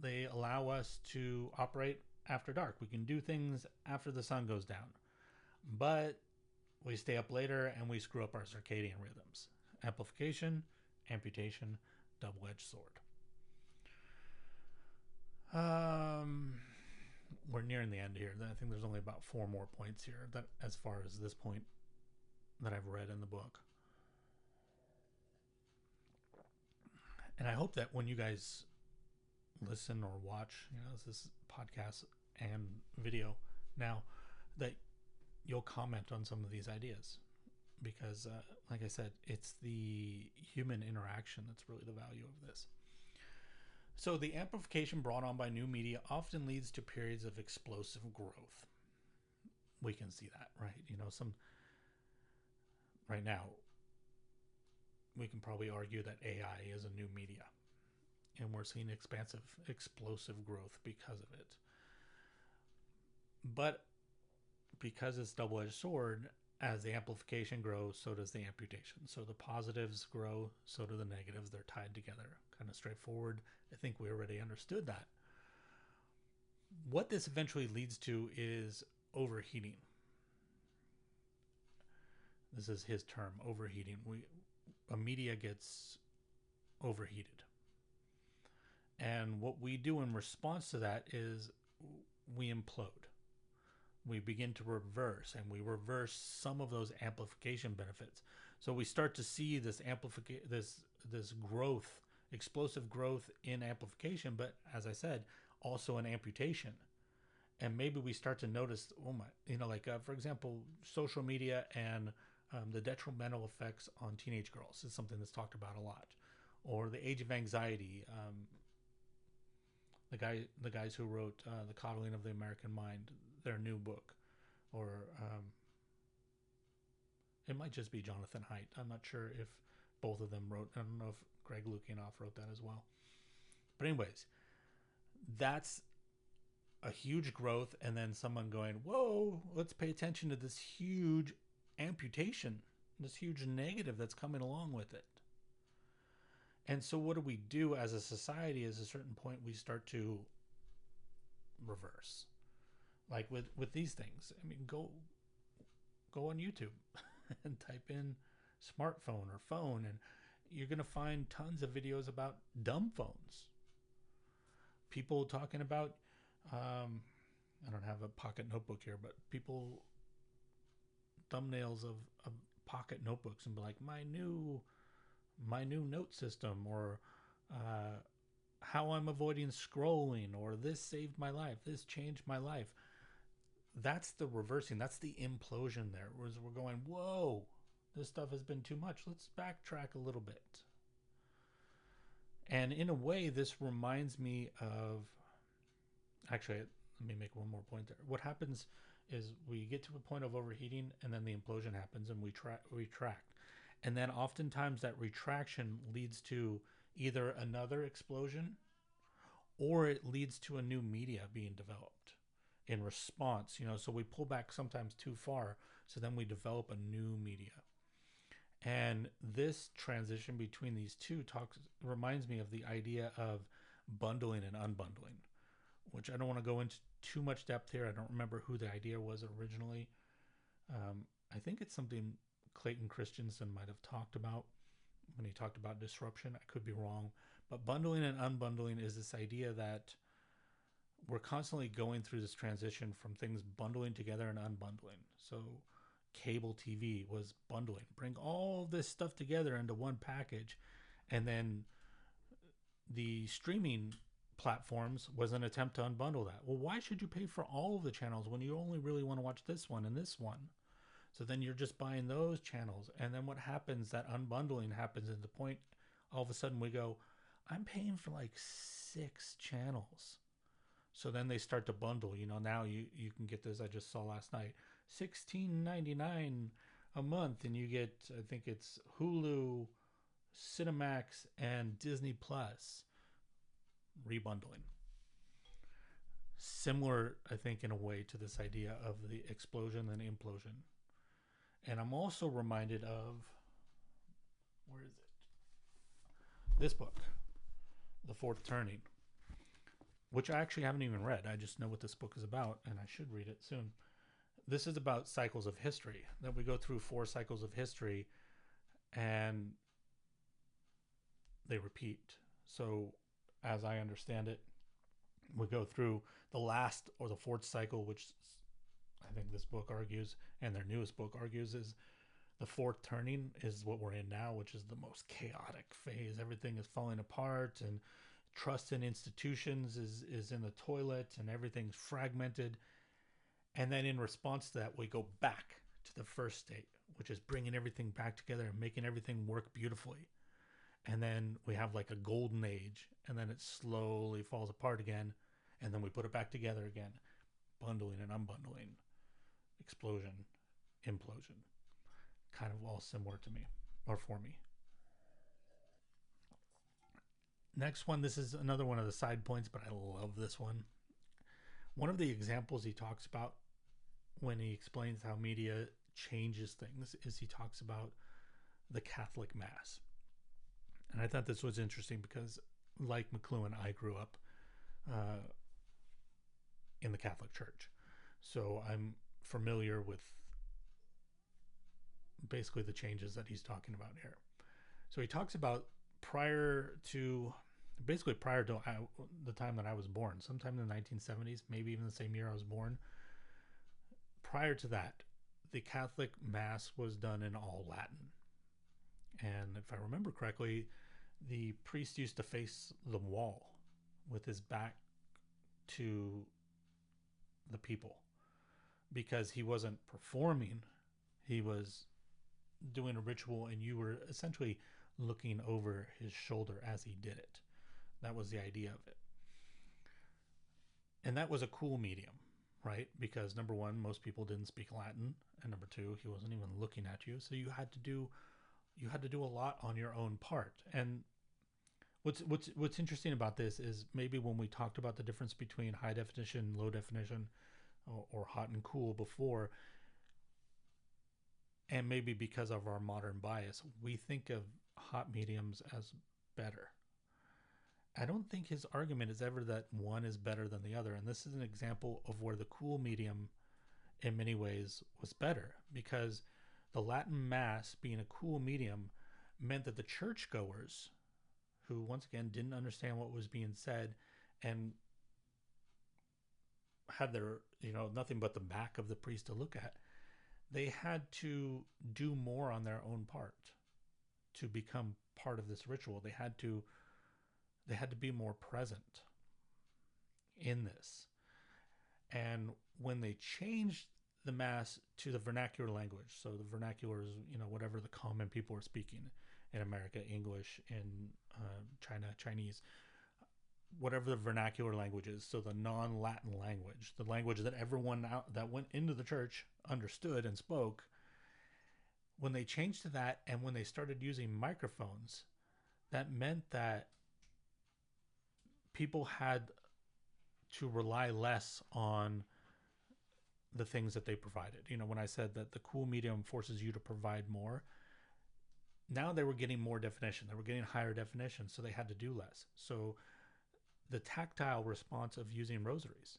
they allow us to operate after dark. We can do things after the sun goes down. But we stay up later and we screw up our circadian rhythms. Amplification, amputation, double-edged sword. We're nearing the end here. I think there's only about 4 more points here that, as far as this point that I've read in the book. And I hope that when you guys listen or watch, you know, this podcast and video now, that you'll comment on some of these ideas, because like I said, it's the human interaction that's really the value of this. So the amplification brought on by new media often leads to periods of explosive growth. We can see that, right? You know, right now, we can probably argue that AI is a new media, and we're seeing explosive growth because of it. But because it's double-edged sword, as the amplification grows, so does the amputation. So the positives grow, so do the negatives. They're tied together. Kind of straightforward. I think we already understood that. What this eventually leads to is overheating. This is his term, overheating. A media gets overheated. And what we do in response to that is we implode. We begin to reverse, and we reverse some of those amplification benefits. So we start to see this this growth, explosive growth in amplification, but as I said, also in amputation. And maybe we start to notice, oh my, for example, social media and the detrimental effects on teenage girls is something that's talked about a lot, or the age of anxiety. The guys who wrote The Coddling of the American Mind, their new book, or it might just be Jonathan Haidt. I'm not sure if both of them wrote. I don't know if Greg Lukianoff wrote that as well. But anyways, that's a huge growth, and then someone going, whoa, let's pay attention to this huge amputation, this huge negative that's coming along with it. And so what do we do as a society? At a certain point, we start to reverse. Like with these things. I mean, go on YouTube and type in smartphone or phone, and you're going to find tons of videos about dumb phones. People talking about, I don't have a pocket notebook here, but people, thumbnails of pocket notebooks, and be like, my new note system, or how I'm avoiding scrolling, or this saved my life, this changed my life. That's the reversing. That's the implosion there. Whereas we're going, whoa, this stuff has been too much. Let's backtrack a little bit. And in a way, this reminds me of, actually, let me make one more point there. What happens is we get to a point of overheating, and then the implosion happens, and we retract. And then oftentimes that retraction leads to either another explosion, or it leads to a new media being developed in response. So we pull back sometimes too far, so then we develop a new media. And this transition between these two reminds me of the idea of bundling and unbundling, which I don't want to go into too much depth here. I don't remember who the idea was originally. I think it's something Clayton Christensen might have talked about when he talked about disruption. I could be wrong. But bundling and unbundling is this idea that we're constantly going through this transition from things bundling together and unbundling. So cable TV was bundling. Bring all this stuff together into one package. And then the streaming platforms was an attempt to unbundle that. Well, why should you pay for all of the channels when you only really want to watch this one and this one? So then you're just buying those channels. And then what happens, that unbundling happens at the point, all of a sudden we go, I'm paying for like 6 channels. So then they start to bundle. Now you can get this, I just saw last night, $16.99 a month. And you get, I think it's Hulu, Cinemax, and Disney Plus rebundling. Similar, I think, in a way to this idea of the explosion and implosion. And I'm also reminded of, where is it? This book, The Fourth Turning, which I actually haven't even read. I just know what this book is about, and I should read it soon. This is about cycles of history, that we go through 4 cycles of history, and they repeat. So, as I understand it, we go through the last, or the 4th cycle, which I think this book argues, and their newest book argues, is the 4th turning is what we're in now, which is the most chaotic phase. Everything is falling apart, and trust in institutions is in the toilet, and everything's fragmented. And then in response to that, we go back to the first state, which is bringing everything back together and making everything work beautifully. And then we have like a golden age, and then it slowly falls apart again, and then we put it back together again. Bundling and unbundling. Explosion, implosion. Kind of all similar to me, or for me. Next one, this is another one of the side points, but I love this one. One of the examples he talks about when he explains how media changes things is he talks about the Catholic Mass. And I thought this was interesting because, like McLuhan, I grew up uh, in the Catholic Church. So I'm familiar with basically the changes that he's talking about here. So he talks about prior to the time that I was born, sometime in the 1970s, maybe even the same year I was born. Prior to that, the Catholic Mass was done in all Latin. And if I remember correctly, the priest used to face the wall with his back to the people because he wasn't performing, he was doing a ritual, and you were essentially looking over his shoulder as he did it. That was the idea of it. And that was a cool medium, right? Because number one, most people didn't speak Latin, and number two, he wasn't even looking at you, so you had to do a lot on your own part. And what's interesting about this is maybe when we talked about the difference between high definition, low definition, or hot and cool before, and maybe because of our modern bias, we think of hot mediums as better. I don't think his argument is ever that one is better than the other. And this is an example of where the cool medium, in many ways, was better, because the Latin Mass being a cool medium meant that the churchgoers, who once again didn't understand what was being said and had their, nothing but the back of the priest to look at, they had to do more on their own part to become part of this ritual. They had to be more present in this. And when they changed the Mass to the vernacular language, so the vernacular is, whatever the common people are speaking in America, English, in China, Chinese, whatever the vernacular language is, so the non-Latin language, the language that everyone that went into the church understood and spoke, when they changed to that and when they started using microphones, that meant that people had to rely less on the things that they provided. When I said that the cool medium forces you to provide more, now they were getting more definition. They were getting higher definition, so they had to do less. So the tactile response of using rosaries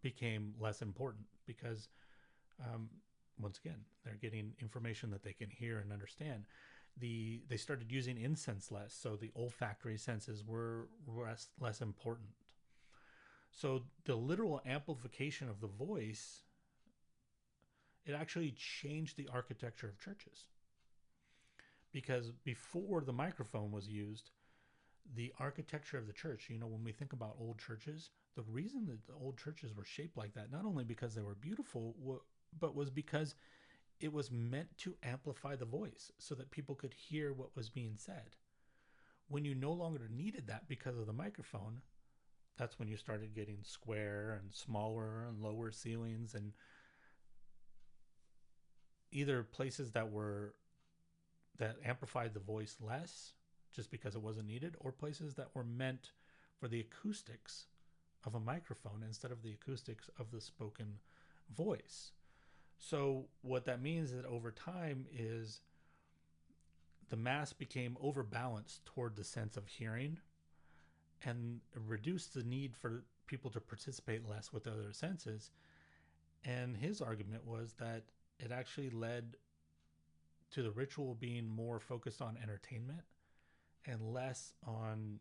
became less important because, once again, they're getting information that they can hear and understand. They started using incense less, so the olfactory senses were less important. So the literal amplification of the voice, it actually changed the architecture of churches. Because before the microphone was used, the architecture of the church, when we think about old churches, the reason that the old churches were shaped like that, not only because they were beautiful, but was because it was meant to amplify the voice so that people could hear what was being said. When you no longer needed that because of the microphone, that's when you started getting square and smaller and lower ceilings, and either places that amplified the voice less just because it wasn't needed, or places that were meant for the acoustics of a microphone instead of the acoustics of the spoken voice. So what that means is that over time is the Mass became overbalanced toward the sense of hearing and reduced the need for people to participate less with other senses. And his argument was that it actually led to the ritual being more focused on entertainment and less on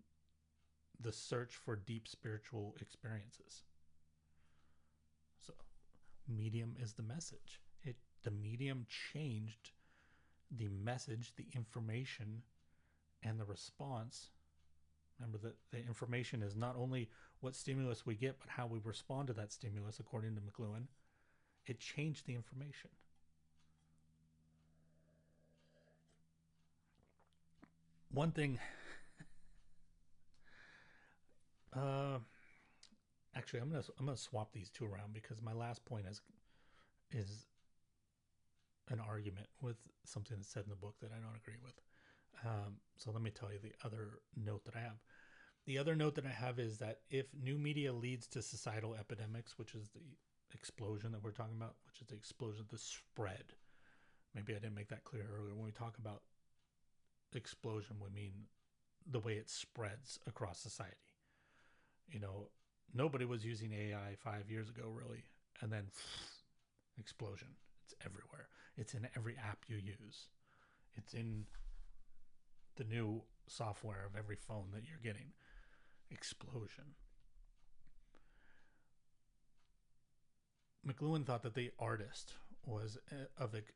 the search for deep spiritual experiences. So medium is the message. The medium changed the message, the information, and the response. Remember that the information is not only what stimulus we get, but how we respond to that stimulus, according to McLuhan. It changed the information. One thing, actually, I'm gonna swap these two around because my last point is an argument with something that's said in the book that I don't agree with. So let me tell you the other note that I have. The other note that I have is that if new media leads to societal epidemics, which is explosion that we're talking about, which is the explosion, the spread. Maybe I didn't make that clear earlier. When we talk about explosion, we mean the way it spreads across society. You know, nobody was using AI 5 years ago, really, and then explosion. It's everywhere. It's in every app you use. It's in the new software of every phone that you're getting. Explosion. McLuhan thought that the artist was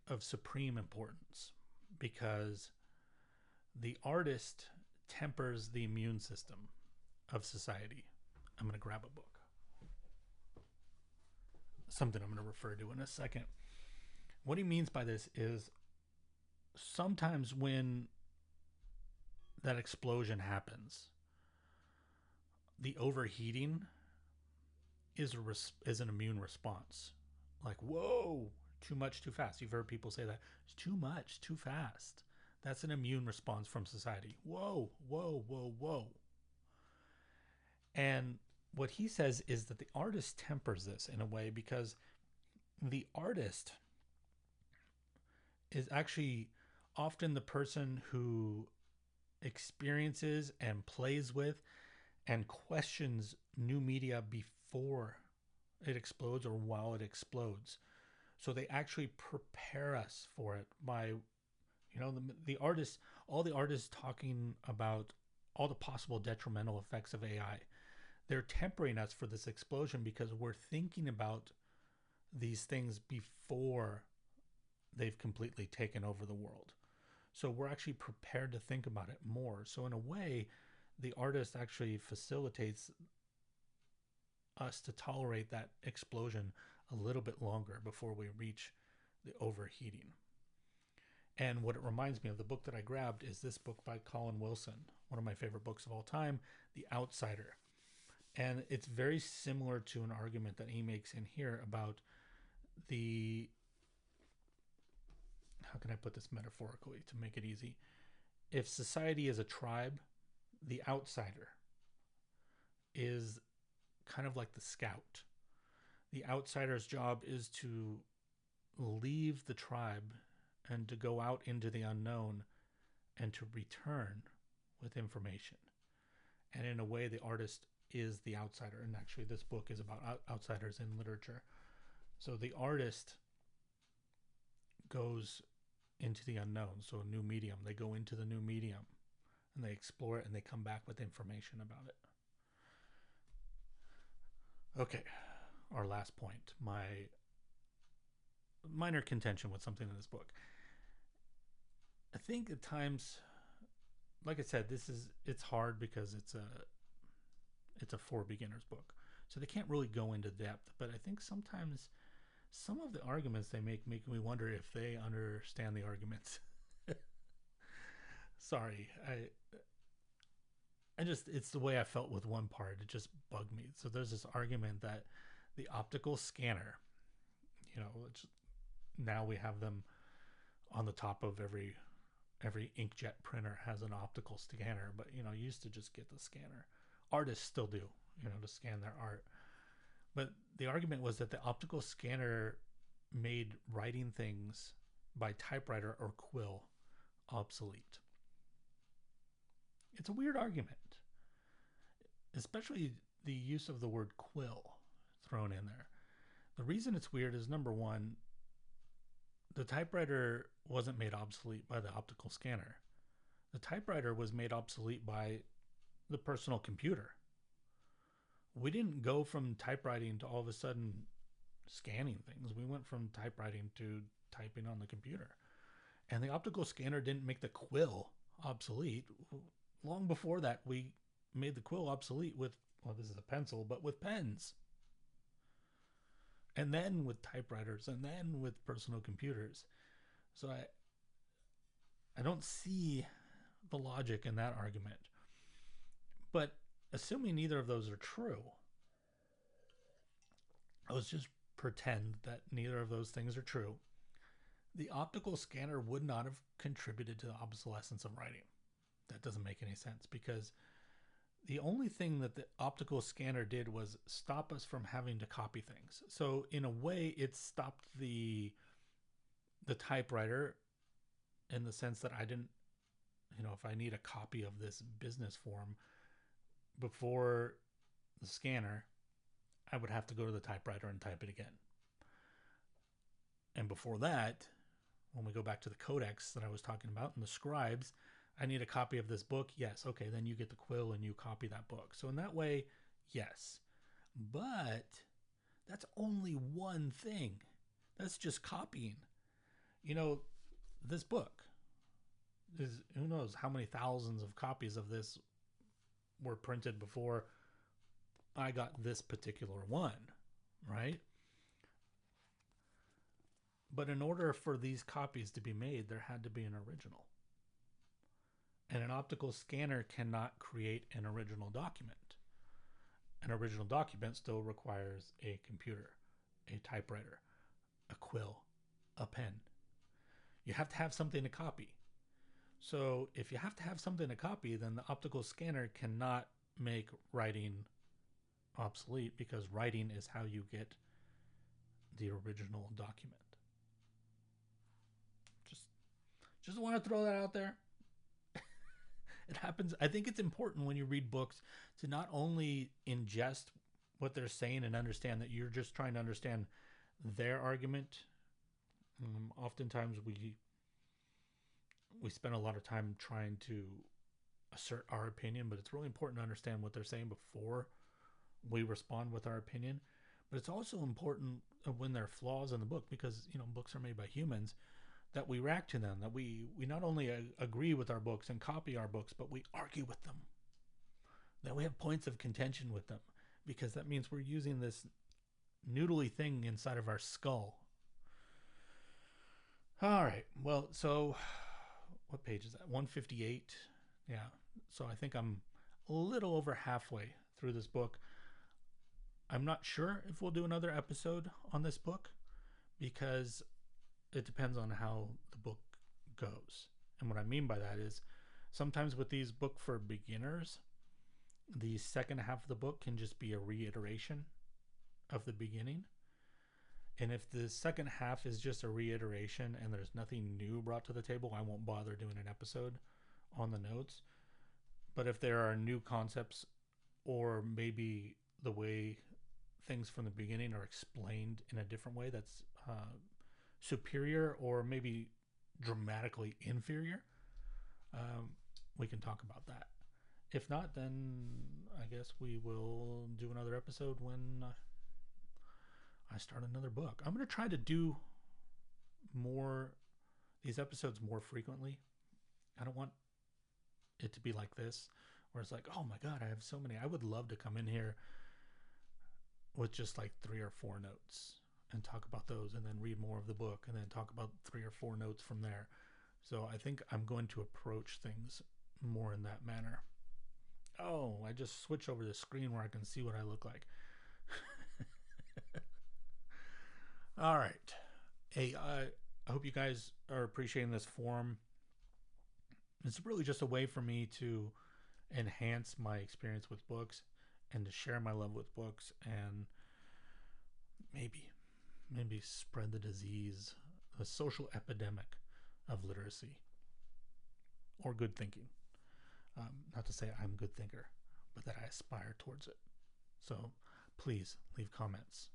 of supreme importance because the artist tempers the immune system of society. I'm going to grab a book. Something I'm going to refer to in a second. What he means by this is sometimes when that explosion happens, the overheating is an immune response. Like, whoa, too much, too fast. You've heard people say that. It's too much, too fast. That's an immune response from society. Whoa, whoa, whoa, whoa. And what he says is that the artist tempers this in a way because the artist is actually often the person who experiences and plays with and questions new media before it explodes or while it explodes. So they actually prepare us for it by, you know, the artists, all the artists talking about all the possible detrimental effects of AI. They're tempering us for this explosion because we're thinking about these things before they've completely taken over the world. So we're actually prepared to think about it more. So in a way, the artist actually facilitates us to tolerate that explosion a little bit longer before we reach the overheating. And what it reminds me of, the book that I grabbed, is this book by Colin Wilson, one of my favorite books of all time, The Outsider. And it's very similar to an argument that he makes in here about the, how can I put this metaphorically to make it easy? If society is a tribe, the outsider is kind of like the scout. The outsider's job is to leave the tribe and to go out into the unknown and to return with information. And in a way, the artist is the outsider. And actually, this book is about outsiders in literature. So the artist goes into the unknown. So a new medium. They go into the new medium and they explore it and they come back with information about it. Okay, our last point. My minor contention with something in this book. I think at times, like I said, it's hard because it's a for beginners book. So they can't really go into depth, but I think sometimes some of the arguments they make me wonder if they understand the arguments. Sorry, I just, it's the way I felt with one part. It just bugged me. So there's this argument that the optical scanner, you know, now we have them on the top of every inkjet printer has an optical scanner, but you know, you used to just get the scanner. Artists still do, you know, to scan their art. But the argument was that the optical scanner made writing things by typewriter or quill obsolete. It's a weird argument, especially the use of the word quill thrown in there. The reason it's weird is, number one, the typewriter wasn't made obsolete by the optical scanner. The typewriter was made obsolete by the personal computer. We didn't go from typewriting to all of a sudden scanning things. We went from typewriting to typing on the computer. And the optical scanner didn't make the quill obsolete. Long before that, we made the quill obsolete with, well, this is a pencil, but with pens. And then with typewriters, and then with personal computers. So I don't see the logic in that argument. But assuming neither of those are true, let's just pretend that neither of those things are true. The optical scanner would not have contributed to the obsolescence of writing. That doesn't make any sense, because The only thing that the optical scanner did was stop us from having to copy things. So in a way, it stopped the typewriter in the sense that I didn't, if I need a copy of this business form before the scanner, I would have to go to the typewriter and type it again. And before that, when we go back to the codex that I was talking about and the scribes, I need a copy of this book. Yes. Okay. Then you get the quill and you copy that book. So in that way, yes. But that's only one thing. That's just copying. This book is, who knows how many thousands of copies of this were printed before I got this particular one, right? But in order for these copies to be made, there had to be an original. And an optical scanner cannot create an original document. An original document still requires a computer, a typewriter, a quill, a pen. You have to have something to copy. So if you have to have something to copy, then the optical scanner cannot make writing obsolete, because writing is how you get the original document. Just want to throw that out there. It happens. I think it's important when you read books to not only ingest what they're saying and understand that you're just trying to understand their argument. Oftentimes we spend a lot of time trying to assert our opinion, but it's really important to understand what they're saying before we respond with our opinion. But it's also important when there are flaws in the book, because books are made by humans, that we react to them, that we not only agree with our books and copy our books, but we argue with them, that we have points of contention with them, because that means we're using this noodly thing inside of our skull. All right. Well, so what page is that? 158. Yeah. So I think I'm a little over halfway through this book. I'm not sure if we'll do another episode on this book, because it depends on how the book goes. And what I mean by that is, sometimes with these books for beginners, the second half of the book can just be a reiteration of the beginning. And if the second half is just a reiteration and there's nothing new brought to the table, I won't bother doing an episode on the notes. But if there are new concepts, or maybe the way things from the beginning are explained in a different way that's superior, or maybe dramatically inferior, we can talk about that. If not, then I guess we will do another episode when I start another book. I'm going to try to do these episodes more frequently. I don't want it to be like this, where it's like, oh my God, I have so many. I would love to come in here with just like 3 or 4 notes and talk about those, and then read more of the book, and then talk about 3 or 4 notes from there. So I think I'm going to approach things more in that manner. Oh, I just switched over the screen where I can see what I look like. All right. Hey, I hope you guys are appreciating this forum. It's really just a way for me to enhance my experience with books, and to share my love with books, and maybe spread the disease, the social epidemic of literacy, or good thinking. Not to say I'm a good thinker, but that I aspire towards it. So please leave comments.